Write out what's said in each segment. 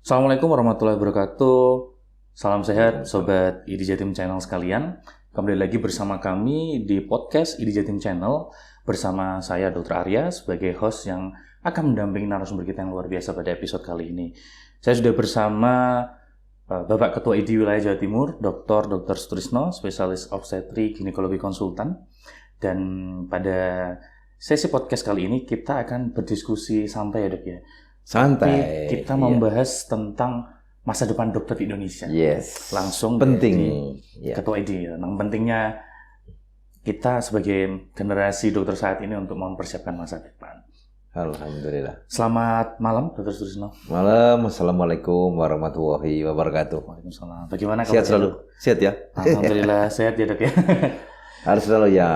Assalamualaikum warahmatullahi wabarakatuh. Salam sehat Sobat ID Jatim Channel sekalian. Kembali lagi bersama kami di podcast ID Jatim Channel bersama saya Dr. Arya sebagai host yang akan mendampingi narasumber kita yang luar biasa pada episode kali ini. Saya sudah bersama Bapak Ketua ID Wilayah Jawa Timur, Dr. Sutrisno, spesialis obstetri ginekologi konsultan. Dan pada sesi podcast kali ini kita akan berdiskusi santai ya Dok ya. Santai. Kita membahas tentang masa depan dokter di Indonesia. Yes. Langsung penting. Ketua ID. Tentang pentingnya kita sebagai generasi dokter saat ini untuk mempersiapkan masa depan. Alhamdulillah. Selamat malam, Dr. Sutrisno. Malam. Assalamualaikum warahmatullahi wabarakatuh. Waalaikumsalam. Bagaimana kabarnya? Sehat selalu. Sehat ya. Alhamdulillah sehat ya Dok ya. Harus selalu ya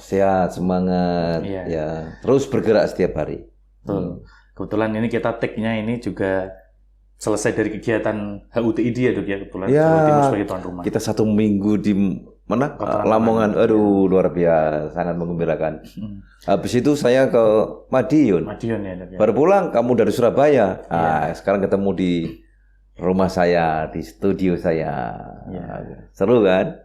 sehat, semangat, ya terus bergerak setiap hari. Kebetulan ini kita take-nya ini juga selesai dari kegiatan HUTID ya Dok ya, kebetulan ya, Jawa Timur sebagai tuan rumah. Kita 1 minggu di mana? Lamongan. Aduh, luar biasa, sangat menggembirakan. Habis itu saya ke Madiun. Madiun ya Dok ya. Baru pulang kamu dari Surabaya. Sekarang ketemu di rumah saya, di studio saya. Seru kan?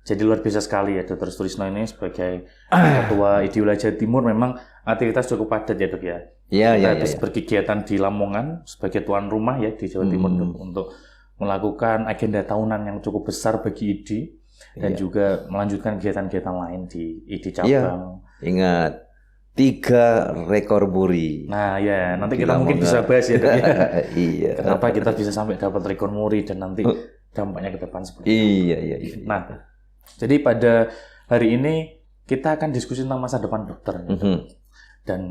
Jadi luar biasa sekali ya Dr. Sutrisno ini sebagai Ketua ID Wilayah Jawa Timur memang aktivitas cukup padat ya Dok ya. Kita habis berkegiatan di Lamongan sebagai tuan rumah ya di Jawa Timur untuk melakukan agenda tahunan yang cukup besar bagi ID dan juga melanjutkan kegiatan-kegiatan lain di ID cabang. Ingat 3 rekor muri. Nah ya nanti kita mungkin bisa bahas ya Dok ya. Kenapa kita bisa sampai dapat rekor muri dan nanti dampaknya ke depan seperti apa. Iya. Nah, jadi pada hari ini kita akan diskusi tentang masa depan dokter. Dan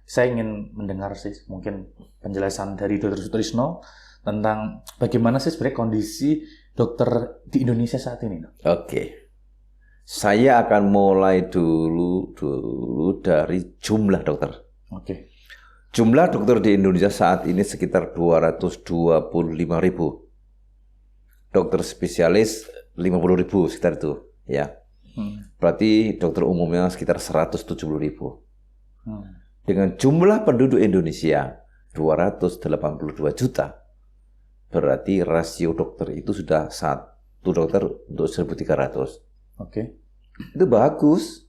saya ingin mendengar sih mungkin penjelasan dari Dr. Sutrisno tentang bagaimana sih sebenarnya kondisi dokter di Indonesia saat ini. Oke. Saya akan mulai dulu dari jumlah dokter. Oke. Jumlah dokter di Indonesia saat ini sekitar 225.000. Dokter spesialis 50.000 sekitar itu, ya. Berarti dokter umumnya sekitar 170.000. Dengan jumlah penduduk Indonesia 282 juta, berarti rasio dokter itu sudah 1 dokter untuk 1.300. Oke. Itu bagus,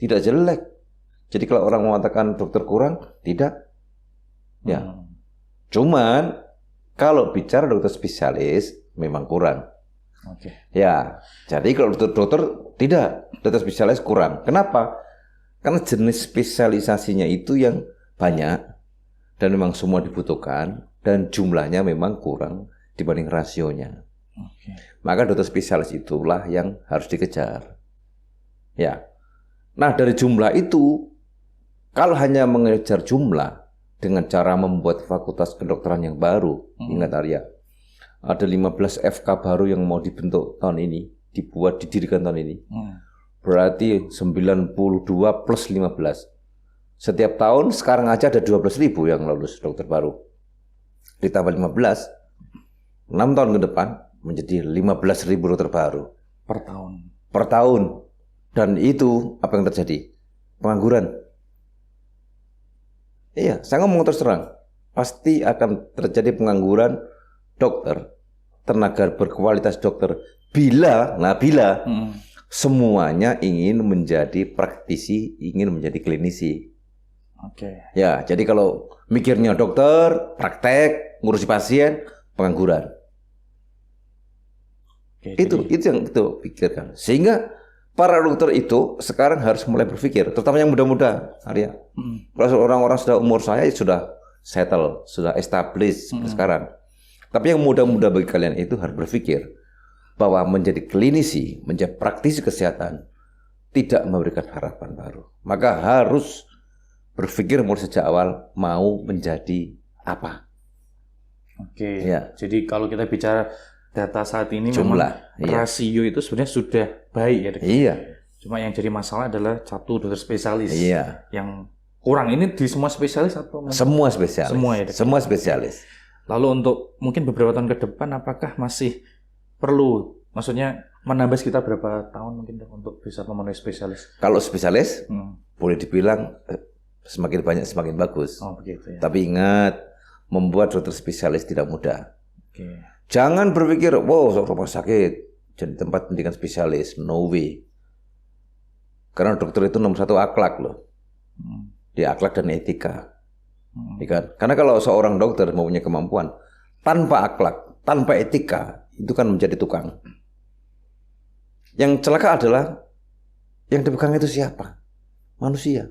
tidak jelek. Jadi kalau orang mengatakan dokter kurang, tidak. Ya, cuman kalau bicara dokter spesialis memang kurang. Oke. Ya, jadi kalau dokter tidak, dokter spesialis kurang. Kenapa? Karena jenis spesialisasinya itu yang banyak dan memang semua dibutuhkan dan jumlahnya memang kurang dibanding rasionya. Oke. Maka dokter spesialis itulah yang harus dikejar. Ya. Nah, dari jumlah itu kalau hanya mengejar jumlah dengan cara membuat fakultas kedokteran yang baru, ingat Arya, ada 15 FK baru yang mau dibentuk tahun ini, didirikan tahun ini. Berarti 92 plus 15. Setiap tahun sekarang aja ada 12.000 yang lulus dokter baru. Ditambah 15, 6 tahun ke depan menjadi 15.000 dokter baru. Per tahun. Dan itu apa yang terjadi? Pengangguran. Iya, saya ngomong terus terang. Pasti akan terjadi pengangguran dokter, tenaga berkualitas dokter bila semuanya ingin menjadi praktisi, ingin menjadi klinisi. Oke. Ya, jadi kalau mikirnya dokter, praktek, ngurusi pasien, pengangguran. Oke, itu yang kita pikirkan. Sehingga para dokter itu sekarang harus mulai berpikir, terutama yang muda-muda, Arya. Kalau orang-orang sudah umur saya sudah settle, sudah established sekarang. Tapi yang muda-muda bagi kalian itu harus berpikir bahwa menjadi klinisi, menjadi praktisi kesehatan tidak memberikan harapan baru. Maka harus berpikir mulai sejak awal mau menjadi apa. Oke. Ya. Jadi kalau kita bicara data saat ini jumlah, memang rasio itu sebenarnya sudah baik ya. Iya. Cuma yang jadi masalah adalah satu dokter spesialis. Iya. Yang kurang ini di semua spesialis atau? Semua spesialis. Semua ya. Semua spesialis. Lalu untuk mungkin beberapa tahun ke depan apakah masih perlu, maksudnya menambah sekitar berapa tahun mungkin untuk bisa memenuhi spesialis? Kalau spesialis boleh dibilang Semakin banyak semakin bagus. Oh begitu ya. Tapi ingat, membuat dokter spesialis tidak mudah. Oke. Jangan berpikir, wow, rumah sakit jadi tempat pendidikan spesialis. No way. Karena dokter itu nomor 1 akhlak loh. Dia akhlak dan etika. Ya kan? Karena kalau seorang dokter mempunyai kemampuan tanpa akhlak, tanpa etika, itu kan menjadi tukang. Yang celaka adalah yang dipegang itu siapa? Manusia.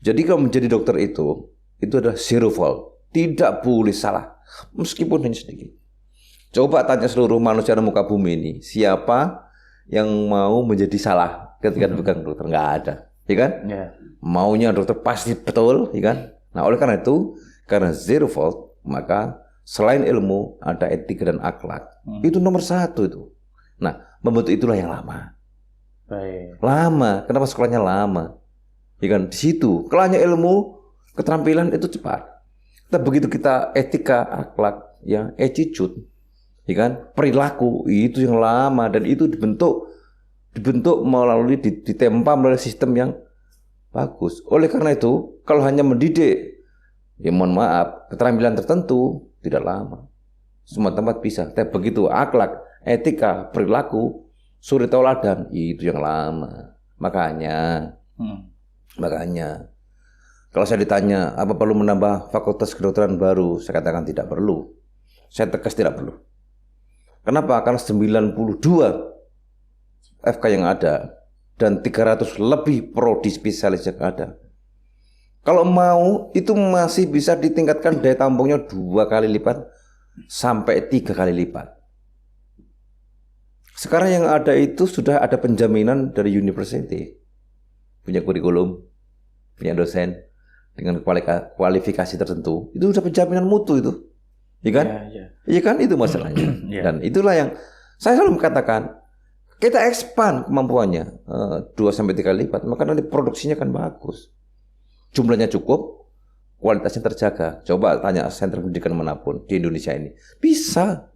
Jadi kalau menjadi dokter itu adalah zero fault. Tidak boleh salah. Meskipun hanya sedikit. Coba tanya seluruh manusia di muka bumi ini. Siapa yang mau menjadi salah ketika dipegang dokter? Nggak ada. Ya kan? Ya. Maunya dokter pasti betul. Ya kan? Nah oleh karena itu, karena zero fault, maka selain ilmu, ada etika dan akhlak. Itu nomor 1 itu. Nah, membentuk itulah yang lama. Baik. Lama. Kenapa sekolahnya lama? Ya kan? Di situ. Kalau hanya ilmu, keterampilan itu cepat. Tapi begitu kita etika, akhlak, ya, attitude, ya kan? Perilaku itu yang lama dan itu dibentuk melalui ditempa melalui sistem yang bagus. Oleh karena itu, kalau hanya mendidik, ya mohon maaf, keterampilan tertentu tidak lama. Semua tempat bisa. Tapi begitu akhlak, etika, perilaku, suri tauladan, itu yang lama. Makanya kalau saya ditanya apa perlu menambah fakultas kedokteran baru, saya katakan tidak perlu. Saya tegas tidak perlu. Kenapa? Karena 92 FK yang ada dan 300 lebih prodi spesialis yang ada. Kalau mau itu masih bisa ditingkatkan daya tampungnya 2 kali lipat sampai 3 kali lipat. Sekarang yang ada itu sudah ada penjaminan dari university. Punya kurikulum, punya dosen dengan kualifikasi tertentu. Itu sudah penjaminan mutu itu. Iya kan? Iya kan, itu masalahnya. Dan itulah yang saya selalu katakan, kita expand kemampuannya 2-3 kali lipat, maka nanti produksinya kan bagus. Jumlahnya cukup, kualitasnya terjaga. Coba tanya sentra pendidikan manapun di Indonesia ini. Bisa.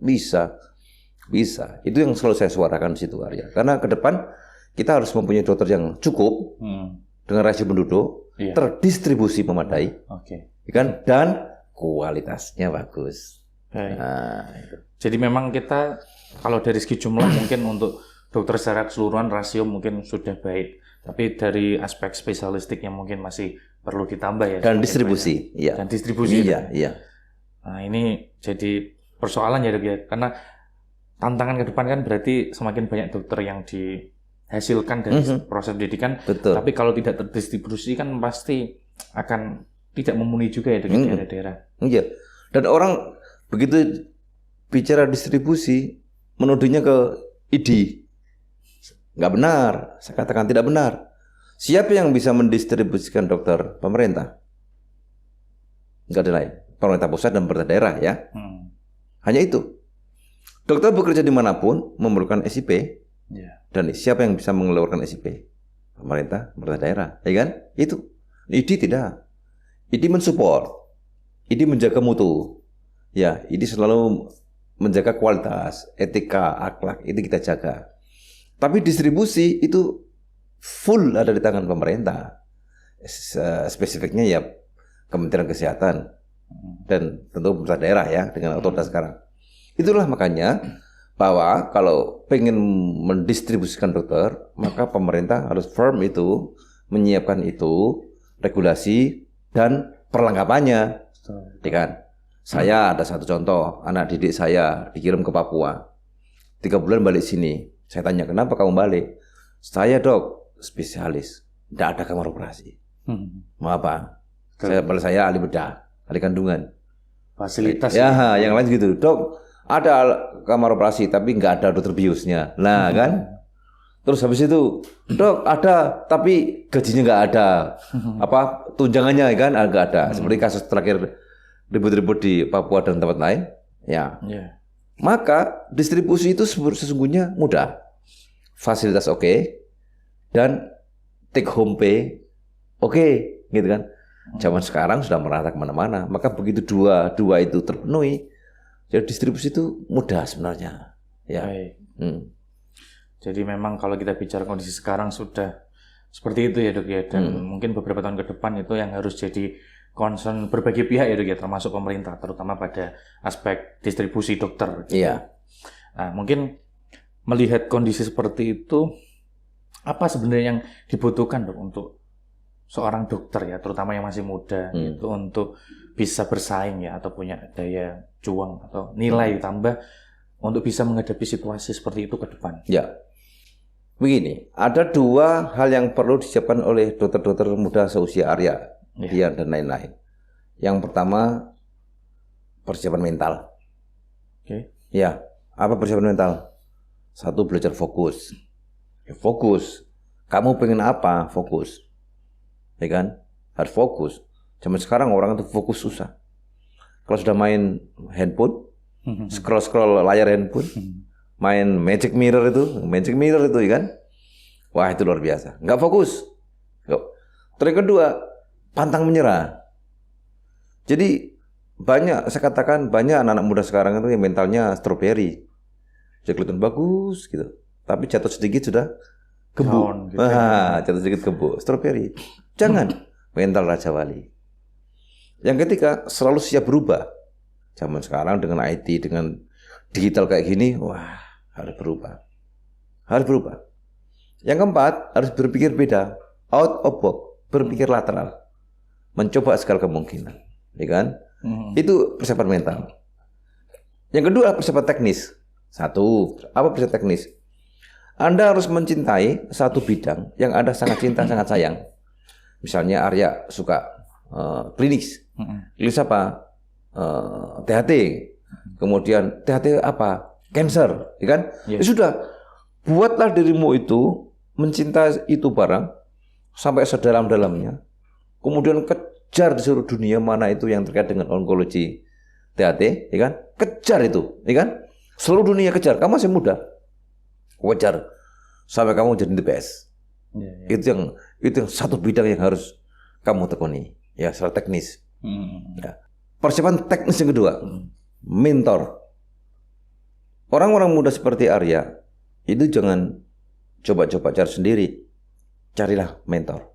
Itu yang selalu saya suarakan di situ, Arya. Karena ke depan kita harus mempunyai dokter yang cukup dengan rasio penduduk, terdistribusi memadai, kan? Dan kualitasnya bagus. Nah, itu. Jadi memang kita kalau dari segi jumlah mungkin untuk dokter secara keseluruhan rasio mungkin sudah baik, tapi dari aspek spesialistik yang mungkin masih perlu ditambah ya. Dan distribusi, iya. Dan distribusi. Iya. Nah ini jadi persoalan ya dok ya, karena tantangan ke depan kan berarti semakin banyak dokter yang dihasilkan dari proses pendidikan. Betul. Tapi kalau tidak terdistribusi kan pasti akan tidak memenuhi juga ya dengan daerah-daerah. Iya. Dan orang begitu bicara distribusi menuduhnya ke ID. Nggak benar. Saya katakan tidak benar. Siapa yang bisa mendistribusikan dokter? Pemerintah. Nggak ada lain. Pemerintah pusat dan pemerintah daerah ya. Hanya itu. Dokter bekerja dimanapun memerlukan SIP. Dan siapa yang bisa mengeluarkan SIP? Pemerintah daerah, ya kan? Itu. ID tidak. ID mensupport. ID menjaga mutu. Ya, ID selalu menjaga kualitas, etika, akhlak, itu kita jaga. Tapi distribusi itu full ada di tangan pemerintah. Spesifiknya ya Kementerian Kesehatan dan tentu pemerintah daerah ya dengan otoritas sekarang. Itulah makanya bahwa kalau pengen mendistribusikan dokter, maka pemerintah harus firm itu, menyiapkan itu, regulasi dan perlengkapannya. Ya kan? Saya ada satu contoh, anak didik saya dikirim ke Papua. 3 bulan balik sini. Saya tanya, kenapa kamu balik? Saya dok, spesialis. Tidak ada kamar operasi. Mau apa? Saya ahli bedah, ahli kandungan. Fasilitas. Ya, yang lain gitu. Dok, ada kamar operasi tapi nggak ada dokter biusnya. Nah kan, terus habis itu dok ada tapi gajinya nggak ada, apa tunjangannya kan nggak ada. Seperti kasus terakhir ribut-ribut di Papua dan tempat lain. Ya. Maka distribusi itu sesungguhnya mudah, fasilitas oke, dan take home pay oke, gitu kan. Zaman sekarang sudah merata kemana-mana. Maka begitu dua itu terpenuhi. Jadi distribusi itu mudah sebenarnya. Ya. Jadi memang kalau kita bicara kondisi sekarang sudah Seperti itu ya dok ya, dan mungkin beberapa tahun ke depan itu yang harus jadi concern berbagai pihak ya dok ya, termasuk pemerintah, terutama pada aspek distribusi dokter. Gitu. Iya. Nah, mungkin melihat kondisi seperti itu, apa sebenarnya yang dibutuhkan dok untuk seorang dokter ya, terutama yang masih muda gitu, untuk bisa bersaing ya, atau punya daya juang atau nilai tambah untuk bisa menghadapi situasi seperti itu ke depan. Ya, begini, ada dua hal yang perlu disiapkan oleh dokter-dokter muda seusia Arya, Dian dan lain-lain. Yang pertama, persiapan mental. Oke. Ya, apa persiapan mental? Satu, belajar fokus. Ya, fokus. Kamu pengen apa? Fokus. Ya kan? Harus fokus. Zaman sekarang orang itu fokus susah. Kalau sudah main handphone, scroll layar handphone, main magic mirror itu ya kan? Wah, itu luar biasa. Nggak fokus. Terus yang kedua, pantang menyerah. Jadi saya katakan banyak anak-anak muda sekarang itu yang mentalnya strawberry. Jadi kelihatan bagus gitu. Tapi jatuh sedikit sudah kebo. Gitu. Jatuh sedikit kebo. Strawberry. Jangan. Mental Raja Wali. Yang ketiga, selalu siap berubah. Zaman sekarang dengan IT, dengan digital kayak gini, wah, harus berubah. Harus berubah. Yang keempat, harus berpikir beda. Out of box. Berpikir lateral. Mencoba segala kemungkinan. Ya kan? Itu persiapan mental. Yang kedua, persiapan teknis. Satu, apa persiapan teknis? Anda harus mencintai satu bidang yang Anda sangat cinta, sangat sayang. Misalnya Arya suka klinis. Klinis apa? THT. Kemudian THT apa? Cancer, ya kan? Ya sudah, buatlah dirimu itu mencintai itu barang sampai sedalam-dalamnya. Kemudian kejar di seluruh dunia mana itu yang terkait dengan onkologi THT, ya kan? Kejar itu, ya kan? Seluruh dunia kejar. Kamu masih muda, kejar sampai kamu jadi the best. Itu yang satu bidang yang harus kamu tekuni, ya, secara teknis. Ya. Persiapan teknis yang kedua, mentor. Orang-orang muda seperti Arya itu jangan coba-coba cari sendiri, carilah mentor.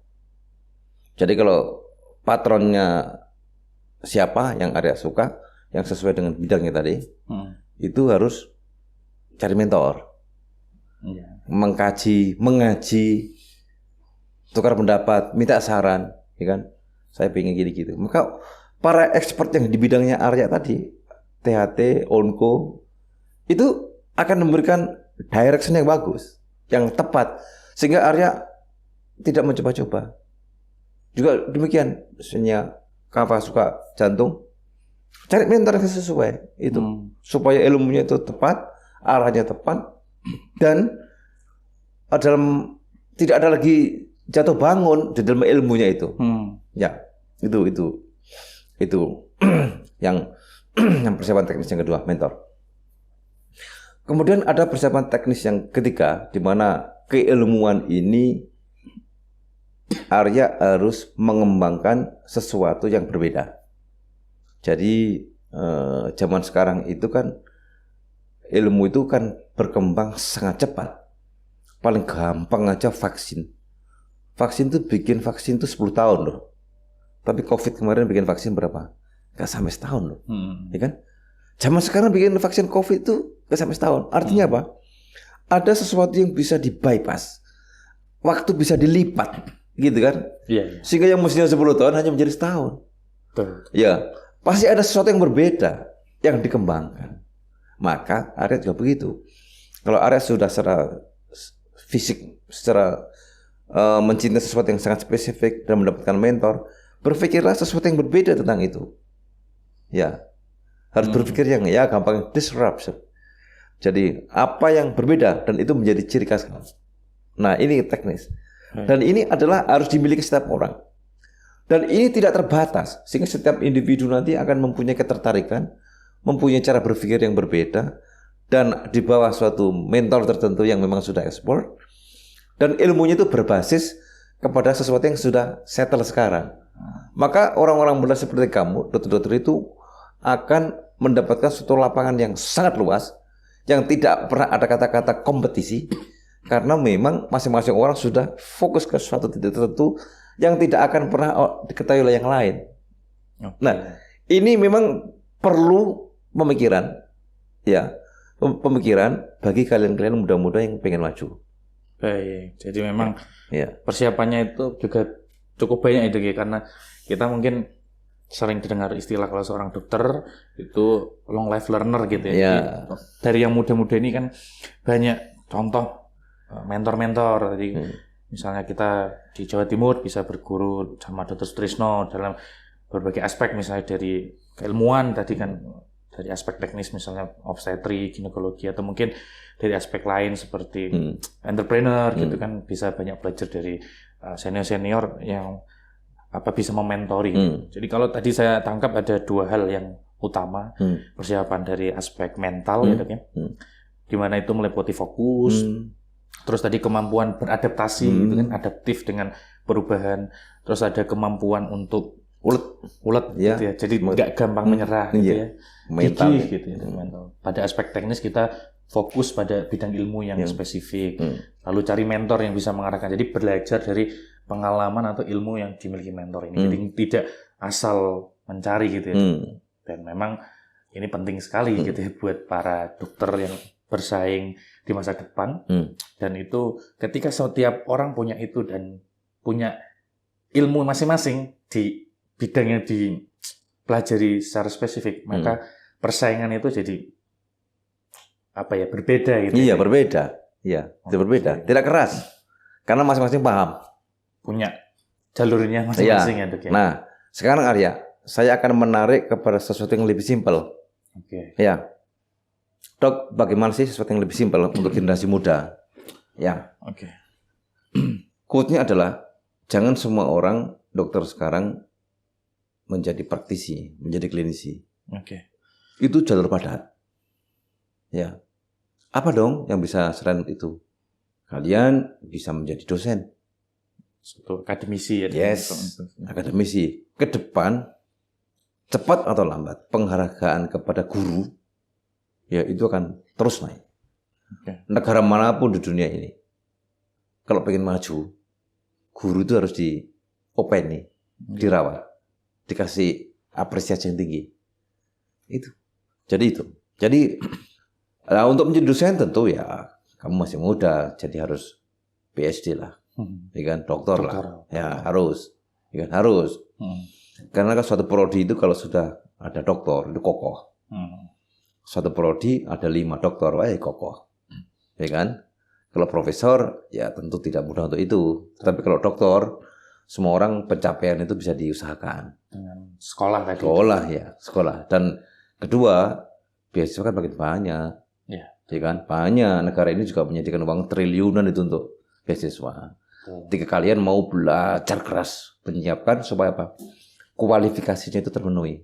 Jadi kalau patronnya siapa yang Arya suka, yang sesuai dengan bidangnya tadi, itu harus cari mentor, mengkaji, mengaji, tukar pendapat, minta saran, ya kan? Saya pengen gini-gitu. Maka para expert yang di bidangnya Arya tadi, THT, onko, itu akan memberikan direction yang bagus, yang tepat, sehingga Arya tidak mencoba-coba. Juga demikian, misalnya Kava suka jantung, cari mentor yang sesuai itu, supaya ilmunya itu tepat, arahnya tepat, dan tidak ada lagi jatuh bangun di dalam ilmunya itu. Ya, itu yang persiapan teknis yang kedua, mentor. Kemudian ada persiapan teknis yang ketiga, di mana keilmuan ini Arya harus mengembangkan sesuatu yang berbeda. Jadi zaman sekarang itu kan ilmu itu kan berkembang sangat cepat. Paling gampang aja vaksin. Vaksin itu bikin vaksin itu 10 tahun loh. Tapi COVID kemarin bikin vaksin berapa? Gak sampai setahun loh. Ya kan? Zaman sekarang bikin vaksin COVID itu gak sampai setahun. Artinya apa? Ada sesuatu yang bisa di-bypass. Waktu bisa dilipat. Gitu kan? Sehingga yang mestinya 10 tahun hanya menjadi setahun. Ya, pasti ada sesuatu yang berbeda yang dikembangkan. Maka Arya juga begitu. Kalau Arya sudah secara fisik, secara mencintai sesuatu yang sangat spesifik dan mendapatkan mentor, berpikirlah sesuatu yang berbeda tentang itu. Ya, harus berpikir yang gampang disruption. Jadi apa yang berbeda dan itu menjadi ciri khas. Nah, ini teknis. Dan ini adalah harus dimiliki setiap orang. Dan ini tidak terbatas, sehingga setiap individu nanti akan mempunyai ketertarikan, mempunyai cara berpikir yang berbeda, dan di bawah suatu mentor tertentu yang memang sudah ekspor, dan ilmunya itu berbasis kepada sesuatu yang sudah settle sekarang. Maka orang-orang muda seperti kamu, dokter-dokter itu akan mendapatkan suatu lapangan yang sangat luas, yang tidak pernah ada kata-kata kompetisi, Karena memang masing-masing orang sudah fokus ke suatu titik tertentu yang tidak akan pernah diketahui oleh yang lain. Nah, ini memang perlu pemikiran, ya, pemikiran bagi kalian-kalian muda-muda yang pengen maju. Baik, jadi memang Ya. persiapannya itu juga cukup banyak itu ya, karena kita mungkin sering dengar istilah kalau seorang dokter itu long life learner gitu ya. Ya. Jadi, dari yang muda-muda ini kan banyak contoh mentor-mentor. Jadi misalnya kita di Jawa Timur bisa berguru sama Dr. Sutrisno dalam berbagai aspek, misalnya dari keilmuan tadi kan, dari aspek teknis misalnya obstetri, ginekologi, atau mungkin dari aspek lain seperti entrepreneur gitu kan, bisa banyak belajar dari senior-senior yang bisa mementori. Jadi kalau tadi saya tangkap ada dua hal yang utama, persiapan dari aspek mental gitu kan, di mana itu meliputi fokus, terus tadi kemampuan beradaptasi gitu kan, adaptif dengan perubahan, terus ada kemampuan untuk ulet Ya. gitu ya, jadi nggak gampang menyerah gitu ya, Mental gigih gitu ya, mental. Pada aspek teknis kita fokus pada bidang ilmu yang spesifik, lalu cari mentor yang bisa mengarahkan. Jadi belajar dari pengalaman atau ilmu yang dimiliki mentor ini, jadi tidak asal mencari gitu ya. Dan memang ini penting sekali gitu ya buat para dokter yang bersaing di masa depan. Dan itu ketika setiap orang punya itu dan punya ilmu masing-masing di bidang yang dipelajari secara spesifik, maka persaingan itu jadi berbeda gitu. Iya, berbeda. Iya, itu berbeda. Tidak keras. Karena masing-masing paham. Punya jalurnya masing-masing ya, Dok ya. Nah, sekarang Arya, saya akan menarik kepada sesuatu yang lebih simpel. Oke. Ya. Dok, bagaimana sih sesuatu yang lebih simpel untuk generasi muda? Ya. Oke. Quote-nya adalah, jangan semua orang dokter sekarang menjadi praktisi, menjadi klinisi. Oke. Itu jalur padat. Ya. Apa dong yang bisa selain itu? Kalian bisa menjadi dosen. Suatu akademisi ya. Yes. Akademisi. Ke depan, cepat atau lambat, penghargaan kepada guru, ya itu akan terus naik. Oke. Negara manapun di dunia ini, kalau pengen maju, guru itu harus diopeni, dirawat, dikasih apresiasi yang tinggi. Itu. Jadi untuk menjadi dosen tentu ya kamu masih muda, jadi harus PhD lah, ya kan, doktor lah, ya harus, ya kan, harus. Karena kan suatu prodi itu kalau sudah ada doktor itu kokoh. Suatu prodi ada 5 doktor, kokoh, ya kan. Kalau profesor ya tentu tidak mudah untuk itu. Tapi kalau doktor, semua orang pencapaian itu bisa diusahakan. Dengan sekolah tadi. Sekolah. Dan kedua, beasiswa kan makin banyak. Ya kan? Banyak. Negara ini juga menyediakan uang triliunan itu untuk beasiswa. Ketika kalian mau belajar keras, menyiapkan supaya apa? Kualifikasinya itu terpenuhi.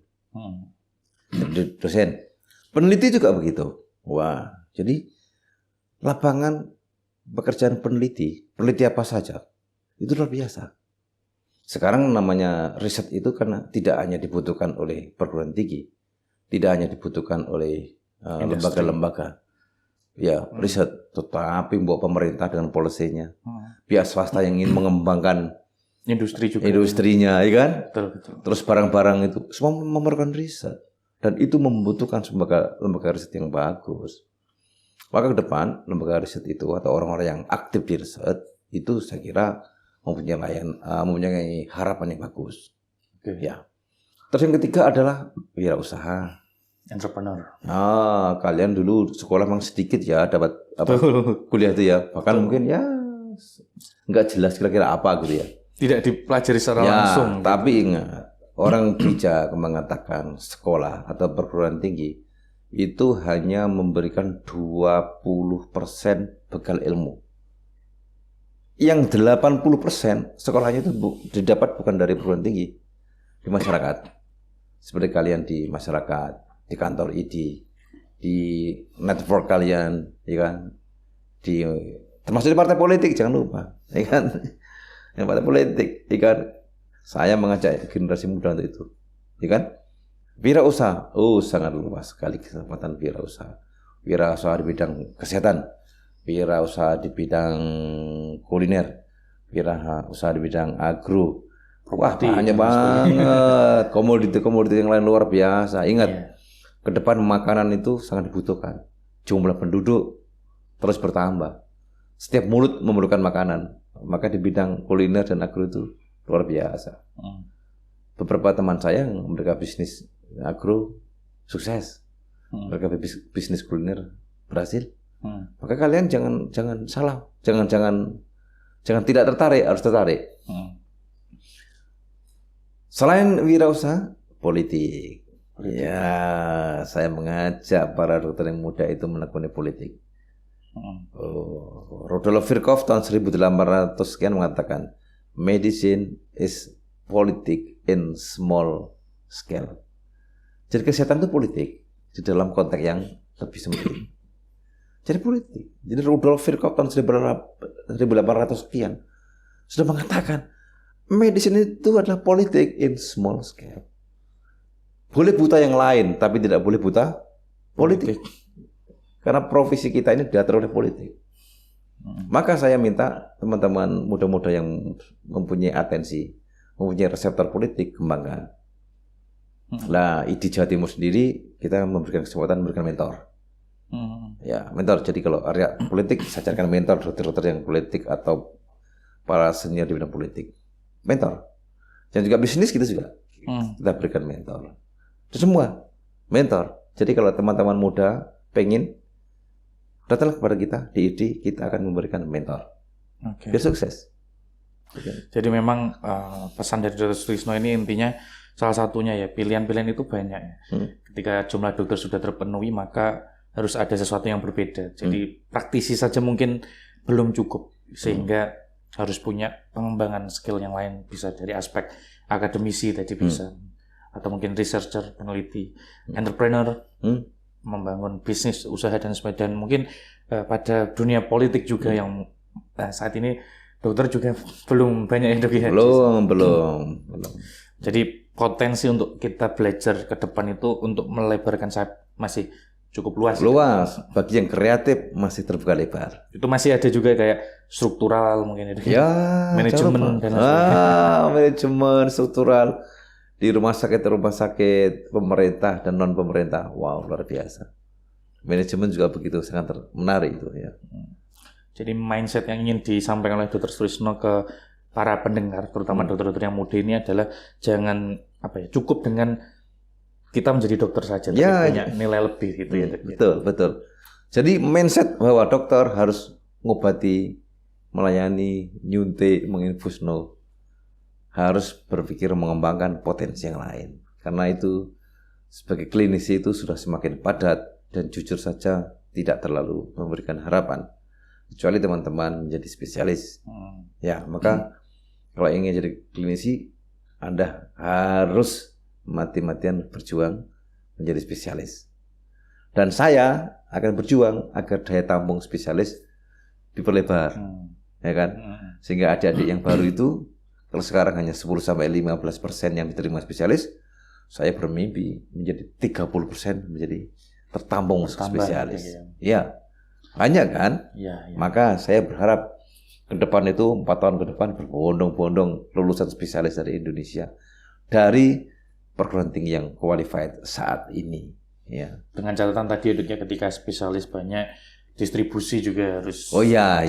Jadi dosen. Peneliti juga begitu. Wah, jadi lapangan pekerjaan peneliti apa saja, itu luar biasa. Sekarang namanya riset itu karena tidak hanya dibutuhkan oleh perguruan tinggi, tidak hanya dibutuhkan oleh lembaga-lembaga, ya riset, tetapi buat pemerintah dengan polisinya, pihak swasta yang ingin mengembangkan industri juga, industrinya, ya kan? Betul. Terus barang-barang itu semua memerlukan riset, dan itu membutuhkan lembaga riset yang bagus. Maka ke depan lembaga riset itu atau orang-orang yang aktif di riset itu saya kira mempunyai harapan yang bagus. Ya. Terus yang ketiga adalah wirausaha. Entrepreneur. Kalian dulu sekolah memang sedikit ya dapat kuliah itu ya. Bahkan mungkin ya nggak jelas kira-kira apa gitu ya. Tidak dipelajari secara langsung. Tapi ingat, orang bijak mengatakan sekolah atau perguruan tinggi itu hanya memberikan 20% bekal ilmu. Yang 80% sekolahnya itu didapat bukan dari perguruan tinggi, di masyarakat. Seperti kalian di masyarakat, di kantor ID, di network kalian, ya kan? Termasuk di partai politik, jangan lupa, ya kan? Yang partai politik, ya kan? Saya mengajak generasi muda untuk itu, ya kan? Wirausaha, sangat luas sekali kesempatan wirausaha. Wirausaha di bidang kesehatan, wirausaha di bidang kuliner, wirausaha di bidang agro. Wah, banyak banget komoditi-komoditi yang lain luar biasa. Ingat, ke depan makanan itu sangat dibutuhkan. Jumlah penduduk terus bertambah. Setiap mulut memerlukan makanan. Maka di bidang kuliner dan agro itu luar biasa. Beberapa teman saya yang mereka bisnis agro sukses. Mereka bisnis kuliner berhasil. Maka kalian jangan salah, jangan tidak tertarik, harus tertarik. Selain wirausaha, politik. Ya, saya mengajak para dokter yang muda itu menekuni politik. Rudolf Virchow tahun 1800 sekian mengatakan, medicine is politik in small scale. Jadi kesehatan itu politik di dalam konteks yang lebih sempit. Jadi politik. Jadi Rudolf Virchow tahun 1800 sekian sudah mengatakan medicine itu adalah politik in small scale. Boleh buta yang lain, tapi tidak boleh buta politik. Karena profesi kita ini diatur oleh politik. Maka saya minta teman-teman muda-muda yang mempunyai atensi, mempunyai reseptor politik, kembangkan. Nah, di Jawa Timur sendiri kita memberikan kesempatan memberikan mentor. Ya, mentor. Jadi kalau area politik, saya carikan mentor, dokter-dokter yang politik atau para senior di bidang politik. Mentor. Dan juga bisnis kita juga. Kita berikan mentor. Itu semua mentor. Jadi kalau teman-teman muda pengen, datanglah kepada kita di ID, kita akan memberikan mentor. Biar sukses. Jadi memang pesan dari Dr. Sutrisno ini intinya salah satunya ya, pilihan-pilihan itu banyak. Ketika jumlah dokter sudah terpenuhi, maka harus ada sesuatu yang berbeda. Jadi praktisi saja mungkin belum cukup, sehingga harus punya pengembangan skill yang lain, bisa dari aspek akademisi tadi bisa, atau mungkin researcher, peneliti, entrepreneur, membangun bisnis, usaha dan sebagainya. Dan mungkin pada dunia politik juga yang saat ini dokter juga belum banyak yang dokter. Belum. Jadi potensi untuk kita belajar ke depan itu untuk melebarkan sayap masih cukup luas. Luas. Bagi yang kreatif masih terbuka lebar. Itu masih ada juga kayak struktural mungkin itu. Ya, manajemen dan sebagainya. Manajemen struktural di rumah sakit pemerintah dan non pemerintah. Wow, luar biasa. Manajemen juga begitu, sangat menarik itu ya. Jadi mindset yang ingin disampaikan oleh Dr. Sutrisno ke para pendengar, terutama dokter-dokter yang muda ini adalah jangan cukup dengan kita menjadi dokter saja, tapi punya nilai lebih gitu ya. Betul. Jadi mindset bahwa dokter harus ngobati, melayani, nyuntik, menginfus, harus berpikir mengembangkan potensi yang lain. Karena itu sebagai klinisi itu sudah semakin padat dan jujur saja tidak terlalu memberikan harapan. Kecuali teman-teman menjadi spesialis. Ya, maka kalau ingin jadi klinisi, Anda harus mati-matian berjuang menjadi spesialis. Dan saya akan berjuang agar daya tampung spesialis diperlebar. Ya kan? Sehingga adik-adik yang baru itu, kalau sekarang hanya 10-15% yang diterima spesialis, saya bermimpi menjadi 30% menjadi tertampung spesialis. Ya. Banyak kan? Ya. Maka saya berharap ke depan itu 4 tahun ke depan berbondong-bondong lulusan spesialis dari Indonesia dari perguruan tinggi yang qualified saat ini. Ya. Dengan catatan tadi ketika spesialis banyak, distribusi juga harus. Ya.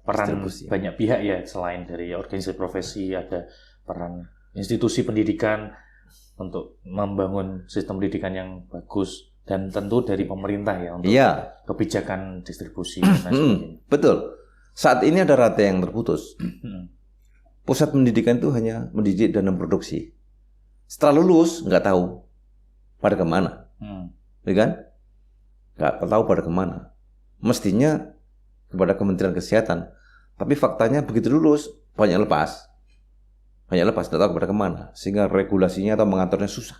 Peran banyak pihak ya, selain dari organisasi profesi, ada peran institusi pendidikan untuk membangun sistem pendidikan yang bagus. Dan tentu dari pemerintah ya untuk kebijakan distribusi dan sebagainya. Betul. Saat ini ada rantai yang terputus. Pusat pendidikan itu hanya mendidik dan memproduksi. Setelah lulus nggak tahu pada kemana, ya kan? Nggak tahu pada kemana. Mestinya kepada Kementerian Kesehatan. Tapi faktanya begitu lulus banyak lepas, nggak tahu kepada kemana. Sehingga regulasinya atau mengaturnya susah.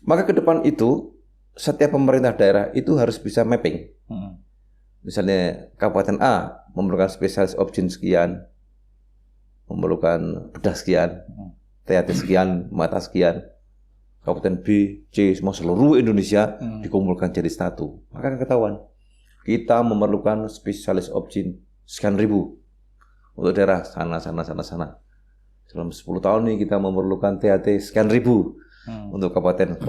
Maka ke depan itu setiap pemerintah daerah itu harus bisa mapping. Misalnya Kabupaten A memerlukan spesialis opsin sekian, memerlukan bedah sekian, THT sekian, mata sekian. Kabupaten B, C, semua seluruh Indonesia dikumpulkan jadi satu. Maka ketahuan kita memerlukan spesialis opsin sekian ribu untuk daerah sana. Dalam 10 tahun ini kita memerlukan THT sekian ribu untuk kabupaten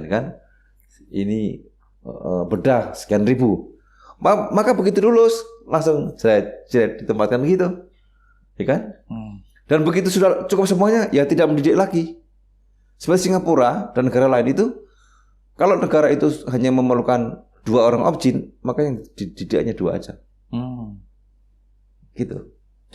kan. Ini bedah sekian ribu. Maka begitu lulus langsung saya ditempatkan gitu. Ya kan? Dan begitu sudah cukup semuanya, ya tidak mendidik lagi. Seperti Singapura dan negara lain itu, kalau negara itu hanya memerlukan 2 orang opsin, maka yang dididiknya 2 aja. Gitu.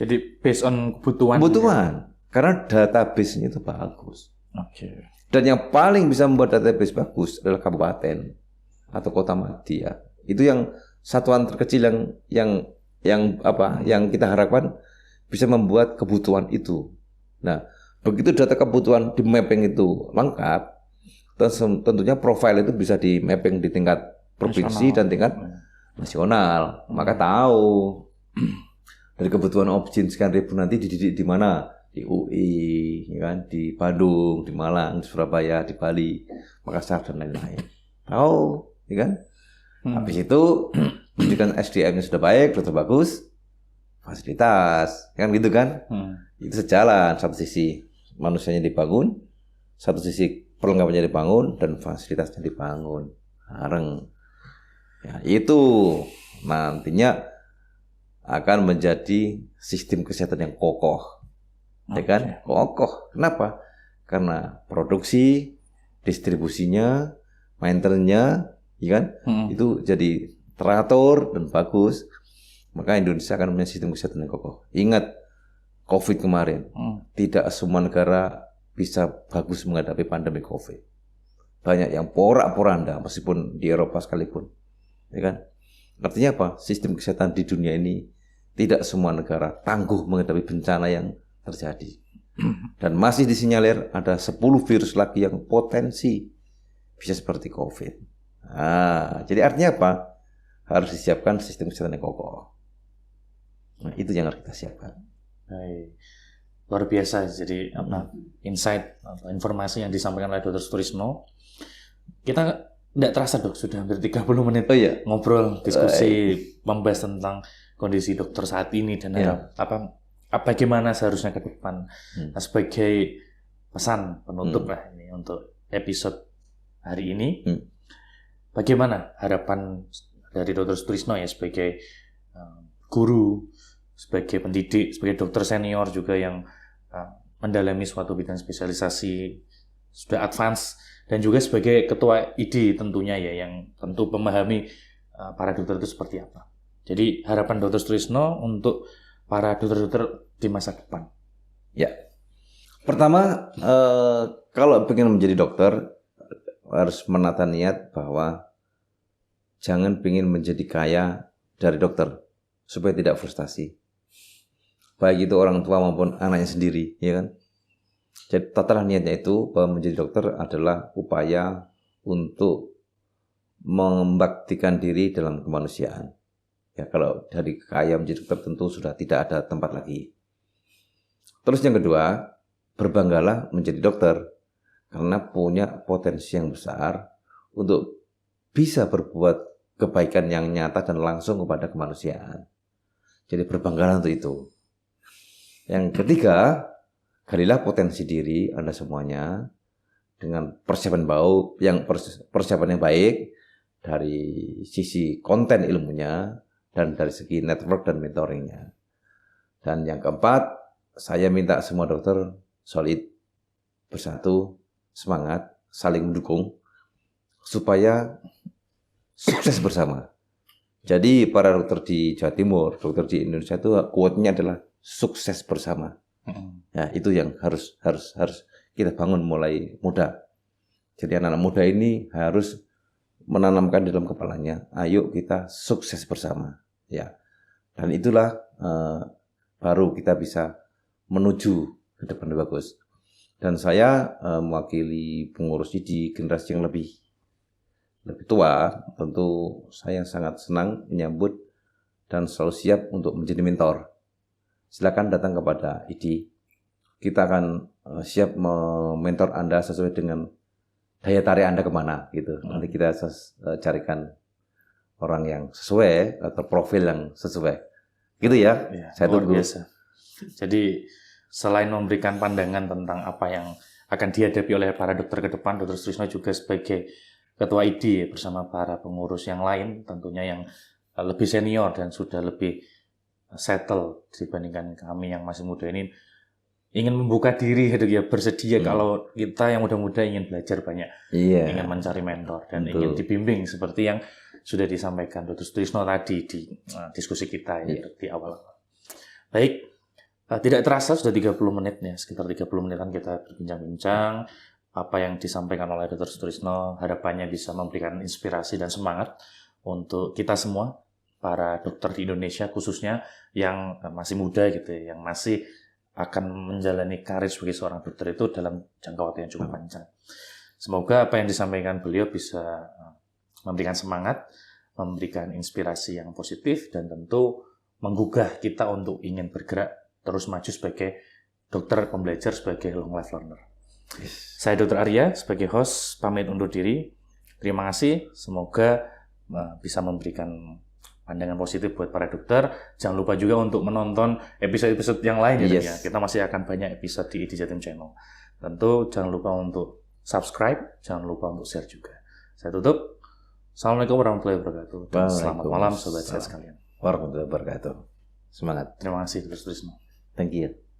Jadi based on kebutuhan. Karena database-nya itu bagus. Oke. Dan yang paling bisa membuat database bagus adalah kabupaten atau kota madya. Itu yang satuan terkecil yang kita harapkan bisa membuat kebutuhan itu. Nah, begitu data kebutuhan di mapping itu lengkap, tentunya profile itu bisa di mapping di tingkat provinsi dan tingkat nasional. Maka tahu dari kebutuhan opsin sekian ribu nanti dididik di mana, di UI, ya kan, di Bandung, di Malang, di Surabaya, di Bali, Makassar dan lain-lain. Tahu, ya kan? Habis itu pendidikan SDM-nya sudah baik, sudah bagus, fasilitas, kan gitu kan? Itu sejalan, satu sisi manusianya dibangun, satu sisi perlengkapannya dibangun dan fasilitasnya dibangun bareng. Ya, itu nantinya akan menjadi sistem kesehatan yang kokoh. Ya kan? Kokoh. Kenapa? Karena produksi, distribusinya, maintenance-nya, ya kan? Itu jadi teratur dan bagus. Maka Indonesia akan punya sistem kesehatan yang kokoh. Ingat COVID kemarin, tidak semua negara bisa bagus menghadapi pandemi COVID. Banyak yang porak-poranda meskipun di Eropa sekalipun. Ya kan? Artinya apa? Sistem kesehatan di dunia ini tidak semua negara tangguh menghadapi bencana yang terjadi. Dan masih disinyalir ada 10 virus lagi yang potensi bisa seperti COVID. Nah, jadi artinya apa? Harus disiapkan sistem kesehatan yang kokoh. Nah, itu yang harus kita siapkan. Baik. Luar biasa. Jadi insight atau informasi yang disampaikan oleh Dr. Sutrisno. Kita tidak terasa dok, sudah hampir 30 menit ngobrol, diskusi, membahas tentang kondisi dokter saat ini dan bagaimana seharusnya ke depan. Nah, sebagai pesan penutup lah ini untuk episode hari ini, bagaimana harapan dari Dr. Sutrisno ya sebagai guru, sebagai pendidik, sebagai dokter senior juga yang mendalami suatu bidang spesialisasi sudah advance, dan juga sebagai ketua ID tentunya ya yang tentu memahami para dokter itu seperti apa. Jadi harapan Dr. Sutrisno untuk para dokter-dokter di masa depan. Ya, pertama kalau ingin menjadi dokter harus menata niat bahwa jangan ingin menjadi kaya dari dokter supaya tidak frustasi. Baik itu orang tua maupun anaknya sendiri, ya kan? Jadi tatalah niatnya itu bahwa menjadi dokter adalah upaya untuk mengabdikan diri dalam kemanusiaan. Ya, kalau dari kaya menjadi dokter tentu sudah tidak ada tempat lagi. Terus yang kedua, berbanggalah menjadi dokter karena punya potensi yang besar untuk bisa berbuat kebaikan yang nyata dan langsung kepada kemanusiaan. Jadi berbanggalah untuk itu. Yang ketiga, galilah potensi diri Anda semuanya dengan persiapan yang baik dari sisi konten ilmunya dan dari segi network dan mentoringnya. Dan yang keempat, saya minta semua dokter solid, bersatu, semangat, saling mendukung supaya sukses bersama. Jadi para dokter di Jawa Timur, dokter di Indonesia itu quote-nya adalah sukses bersama. Ya, itu yang harus kita bangun mulai muda. Jadi anak-anak muda ini harus menanamkan dalam kepalanya, ayo kita sukses bersama. Ya, dan itulah baru kita bisa menuju ke depan yang bagus. Dan saya mewakili pengurus di generasi yang lebih tua, tentu saya sangat senang menyambut dan selalu siap untuk menjadi mentor. Silakan datang kepada ID. Kita akan siap mementor Anda sesuai dengan daya tarik Anda kemana gitu. Nanti kita carikan orang yang sesuai atau profil yang sesuai. Gitu ya. Ya, Saya luar tunggu. biasa. Jadi selain memberikan pandangan tentang apa yang akan dihadapi oleh para dokter ke depan, Dr. Sutrisno juga sebagai Ketua ID bersama para pengurus yang lain tentunya yang lebih senior dan sudah lebih settle dibandingkan kami yang masih muda ini ingin membuka diri gitu ya, bersedia kalau kita yang muda-muda ingin belajar banyak, ingin mencari mentor dan ingin dibimbing seperti yang sudah disampaikan Dr. Sutrisno tadi di diskusi kita ya, di awal. Baik, tidak terasa sudah 30 menit ya, sekitar 30 menitan kita berbincang-bincang. Apa yang disampaikan oleh Dr. Sutrisno harapannya bisa memberikan inspirasi dan semangat untuk kita semua, para dokter di Indonesia khususnya yang masih muda gitu ya, yang masih akan menjalani karir sebagai seorang dokter itu dalam jangka waktu yang cukup panjang. Semoga apa yang disampaikan beliau bisa memberikan semangat, memberikan inspirasi yang positif, dan tentu menggugah kita untuk ingin bergerak terus maju sebagai dokter pembelajar, sebagai long life learner. Saya Dr. Arya sebagai host pamit undur diri. Terima kasih, semoga bisa memberikan pandangan positif buat para dokter. Jangan lupa juga untuk menonton episode-episode yang lain ya. Kita masih akan banyak episode di ID Jatim Channel. Tentu jangan lupa untuk subscribe, jangan lupa untuk share juga. Saya tutup. Assalamualaikum warahmatullahi wabarakatuh. Dan selamat malam sobat saya sekalian. Warahmatullahi wabarakatuh. Semangat. Terima kasih Dr. Sutrisno. Thank you.